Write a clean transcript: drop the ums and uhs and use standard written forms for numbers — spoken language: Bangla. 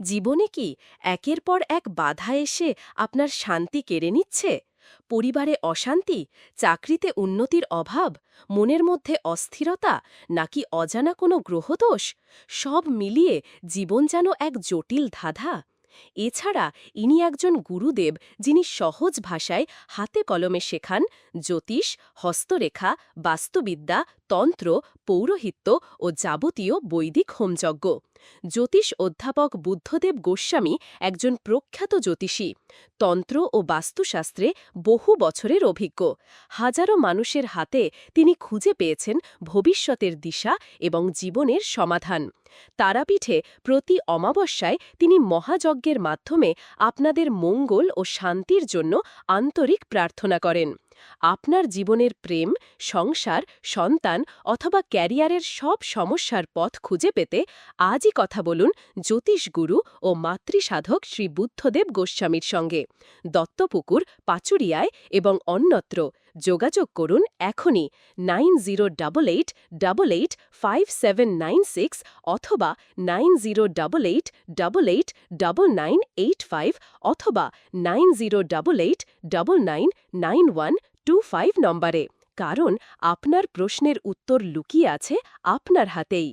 জীবনে কি একের পর এক বাধা এসে আপনার শান্তি কেড়ে নিচ্ছে? পরিবারে অশান্তি, চাকরিতে উন্নতির অভাব, মনের মধ্যে অস্থিরতা, নাকি অজানা কোনো গ্রহদোষ? সব মিলিয়ে জীবন যেন এক জটিল ধাঁধা। এছাড়া ইনি একজন গুরুদেব, যিনি সহজ ভাষায় হাতে কলমে শেখান জ্যোতিষ, হস্তরেখা, বাস্তুবিদ্যা, তন্ত্র, পৌরোহিত্য ও যাবতীয় বৈদিক হোমযজ্ঞ। জ্যোতিষ অধ্যাপক বুদ্ধদেব গোস্বামী একজন প্রখ্যাত জ্যোতিষী। তন্ত্র ও বাস্তুশাস্ত্রে বহু বছরের অভিজ্ঞ। হাজারো মানুষের হাতে তিনি খুঁজে পেয়েছেন ভবিষ্যতের দিশা এবং জীবনের সমাধান। তারাপীঠে প্রতি অমাবস্যায় তিনি মহাযজ্ঞের মাধ্যমে আপনাদের মঙ্গল ও শান্তির জন্য আন্তরিক প্রার্থনা করেন। আপনার জীবনের প্রেম, সংসার, সন্তান অথবা ক্যারিয়ারের সব সমস্যার পথ খুঁজে পেতে আজই কথা বলুন জ্যোতিষগুরু ও মাতৃসাধক শ্রী বুদ্ধদেব গোস্বামীর সঙ্গে। দত্তপুকুর, পাচুরিয়ায় এবং অন্যত্র। যোগাযোগ করুন এখনই 9088885796 অথবা 9088889985 অথবা 9088999125 নম্বরে। কারণ আপনার প্রশ্নের উত্তর লুকিয়ে আছে আপনার হাতেই।